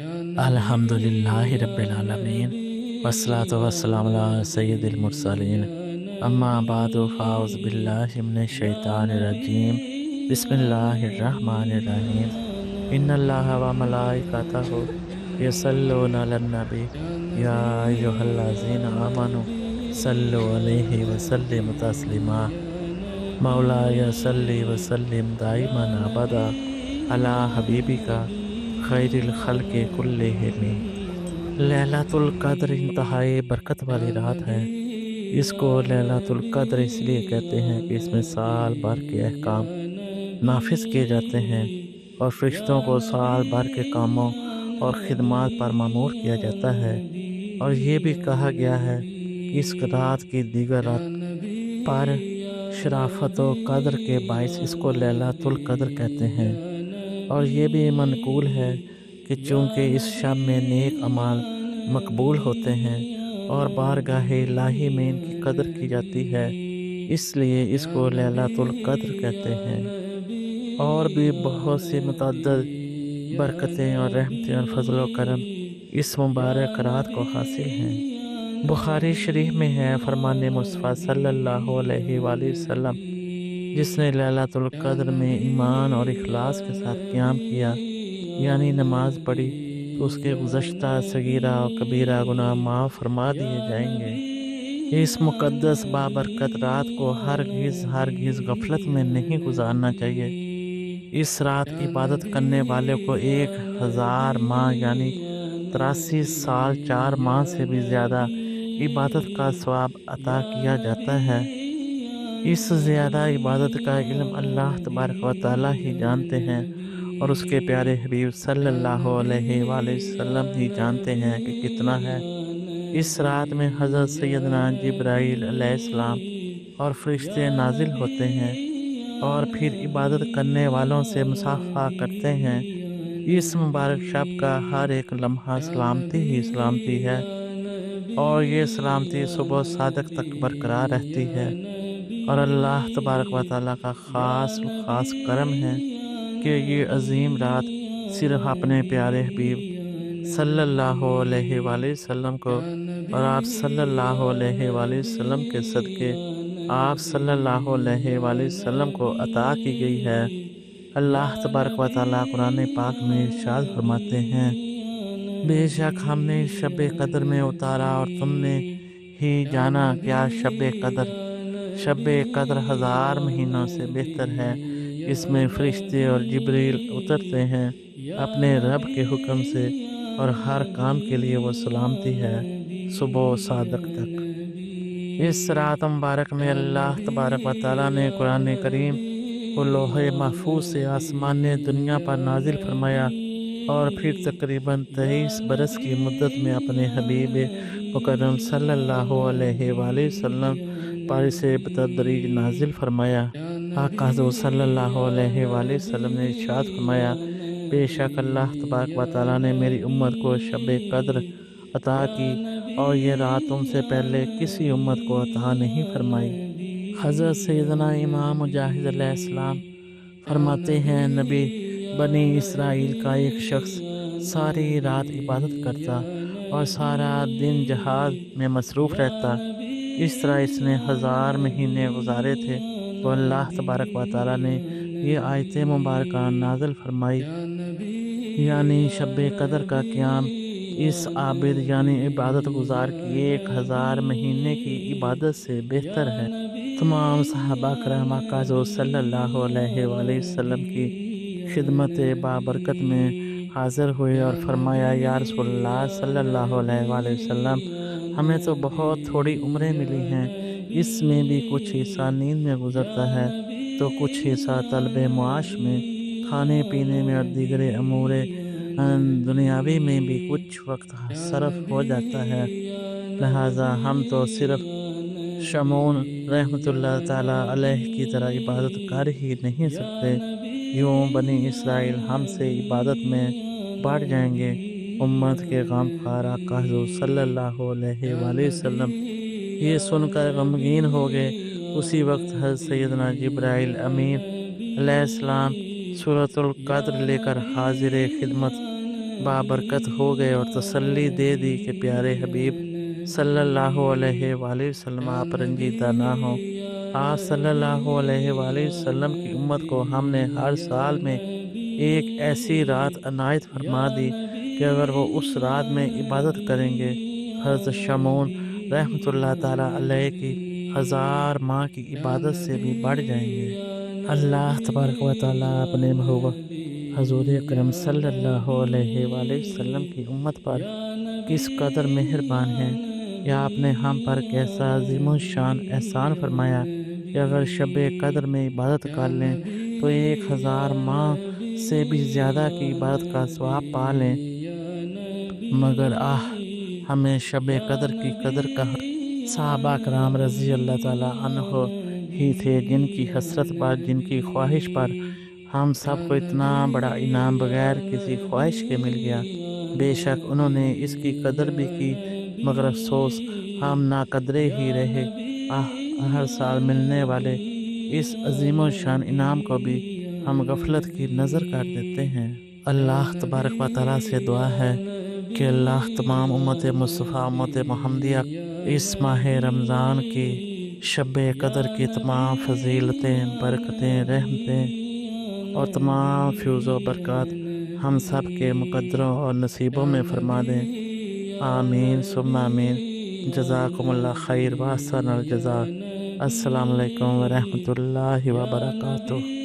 الحمدللہ رب العالمین والصلاة والسلام علی سید المرسلین اما بعد فاعوذ باللہ من الشیطان الرجیم بسم اللہ الرحمن الرحیم ان اللہ و ملائکتہ یصلون علی النبی یا ایہا الذین آمنوا صلوا علیہ وسلموا تسلیما مولایا صلی وسلم دائما ابدا علی حبیبک خیر الخلق کلہم۔ لیلۃ القدر انتہائی برکت والی رات ہے۔ اس کو لیلۃ القدر اس لیے کہتے ہیں کہ اس میں سال بھر کے احکام نافذ کیے جاتے ہیں اور فرشتوں کو سال بھر کے کاموں اور خدمات پر مامور کیا جاتا ہے، اور یہ بھی کہا گیا ہے کہ اس رات کی دیگر رات پر شرافت و قدر کے باعث اس کو لیلۃ القدر کہتے ہیں، اور یہ بھی منقول ہے کہ چونکہ اس شب میں نیک اعمال مقبول ہوتے ہیں اور بارگاہ الہی میں ان کی قدر کی جاتی ہے، اس لیے اس کو لیلۃ القدر کہتے ہیں۔ اور بھی بہت سی متعدد برکتیں اور رحمتیں اور فضل و کرم اس مبارک رات کو حاصل ہیں۔ بخاری شریف میں ہے، فرمان مصطفیٰ صلی اللہ علیہ وآلہ وسلم، جس نے لیلۃ القدر میں ایمان اور اخلاص کے ساتھ قیام کیا، یعنی نماز پڑھی، تو اس کے گزشتہ صغیرہ اور کبیرہ گناہ معاف فرما دیے جائیں گے۔ اس مقدس بابرکت رات کو ہرگز غفلت میں نہیں گزارنا چاہیے۔ اس رات کی عبادت کرنے والے کو 1000 ماہ یعنی 83 سال 4 ماہ سے بھی زیادہ عبادت کا ثواب عطا کیا جاتا ہے۔ اس زیادہ عبادت کا علم اللہ تبارک و تعالیٰ ہی جانتے ہیں، اور اس کے پیارے حبیب صلی اللہ علیہ وآلہ وسلم ہی جانتے ہیں کہ کتنا ہے۔ اس رات میں حضرت سیدنا جبرائیل علیہ السلام اور فرشتے نازل ہوتے ہیں اور پھر عبادت کرنے والوں سے مصافحہ کرتے ہیں۔ اس مبارک شب کا ہر ایک لمحہ سلامتی ہی سلامتی ہے، اور یہ سلامتی صبح صادق تک برقرار رہتی ہے، اور اللہ تبارک و تعالیٰ کا خاص کرم ہے کہ یہ عظیم رات صرف اپنے پیارے حبیب صلی اللہ علیہ وآلہ وسلم کو اور آپ صلی اللہ علیہ وآلہ وسلم کے صدقے آپ صلی اللہ علیہ وآلہ وسلم کو عطا کی گئی ہے۔ اللہ تبارک و تعالیٰ قرآن پاک میں ارشاد فرماتے ہیں، بے شک ہم نے شب قدر میں اتارا اور تم نے ہی جانا کیا شب قدر 1000 مہینوں سے بہتر ہے۔ اس میں فرشتے اور جبریل اترتے ہیں اپنے رب کے حکم سے، اور ہر کام کے لیے وہ سلامتی ہے صبح و صادق تک۔ اس رات مبارک میں اللہ تبارک و تعالیٰ نے قرآن کریم کو لوح محفوظ سے آسمان دنیا پر نازل فرمایا، اور پھر تقریباً 23 برس کی مدت میں اپنے حبیب مکرم صلی اللہ علیہ وآلہ وسلم پر اسے بتدریج نازل فرمایا۔ آقا حضور صلی اللہ علیہ وآلہ وسلم نے ارشاد فرمایا، بے شک اللہ تبارک و تعالیٰ نے میری امت کو شب قدر عطا کی، اور یہ رات تم سے پہلے کسی امت کو عطا نہیں فرمائی۔ حضرت سیدنا امام مجاہد علیہ السلام فرماتے ہیں، نبی بنی اسرائیل کا ایک شخص ساری رات عبادت کرتا اور سارا دن جہاد میں مصروف رہتا، اس طرح اس نے 1000 مہینے گزارے تھے۔ تو اللہ تبارک و تعالیٰ نے یہ آیت مبارکہ نازل فرمائی، یعنی شب قدر کا قیام اس عابد یعنی عبادت گزار کی 1000 مہینے کی عبادت سے بہتر ہے۔ تمام صحابہ کرام آقا حضور صلی اللہ علیہ وآلہ وسلم کی خدمت بابرکت میں حاضر ہوئے اور فرمایا، یا رسول اللہ صلی اللہ علیہ وآلہ وسلم، ہمیں تو بہت تھوڑی عمریں ملی ہیں، اس میں بھی کچھ حصہ نیند میں گزرتا ہے تو کچھ حصہ طلب معاش میں، کھانے پینے میں، اور دیگر امور دنیاوی میں بھی کچھ وقت صرف ہو جاتا ہے، لہٰذا ہم تو صرف شمعون رحمۃ اللہ تعالیٰ علیہ کی طرح عبادت کر ہی نہیں سکتے، یوں بنی اسرائیل ہم سے عبادت میں بڑھ جائیں گے۔ امت کے غمخوار آقا حضور صلی اللہ علیہ وآلہ وسلم یہ سن کر غمگین ہو گئے۔ اسی وقت حضرت سیدنا جبرائیل امین علیہ السلام سورۃ القدر لے کر حاضر خدمت بابرکت ہو گئے اور تسلی دے دی کہ پیارے حبیب صلی اللہ علیہ وآلہ وسلم آپ رنجیدہ نہ ہوں۔ آپ صلی اللہ علیہ وآلہ وسلم کی امت کو ہم نے ہر سال میں ایک ایسی رات عنایت فرما دی کہ اگر وہ اس رات میں عبادت کریں گے، حضرت شمعون رحمۃ اللہ تعالیٰ علیہ کی 1000 ماہ کی عبادت سے بھی بڑھ جائیں گے۔ اللہ تبارک و تعالیٰ اپنے محبوب حضور اکرم صلی اللہ علیہ وآلہ وسلم کی امت پر کس قدر مہربان ہے، یا آپ نے ہم پر کیسا عظیم الشان احسان فرمایا کہ اگر شب قدر میں عبادت کر لیں تو 1000 ماہ سے بھی زیادہ کی عبادت کا ثواب پا لیں۔ مگر ہمیں شب قدر کی قدر کا صحابہ کرام رضی اللہ تعالیٰ عنہ ہی تھے، جن کی حسرت پر، جن کی خواہش پر ہم سب کو اتنا بڑا انعام بغیر کسی خواہش کے مل گیا۔ بے شک انہوں نے اس کی قدر بھی کی، مگر افسوس ہم ناقدرے ہی رہے۔ ہر سال ملنے والے اس عظیم الشان انعام کو بھی ہم غفلت کی نظر کر دیتے ہیں۔ اللہ تبارک و تعالیٰ سے دعا ہے کہ اللہ تمام امت مصطفیٰ امت محمدیہ اس ماہ رمضان کی شب قدر کی تمام فضیلتیں، برکتیں، رحمتیں اور تمام فیوز و برکات ہم سب کے مقدروں اور نصیبوں میں فرما دیں۔ آمین ثم آمین۔ جزاکم اللہ خیر و احسن الجزاء۔ السلام علیکم ورحمۃ اللہ وبرکاتہ۔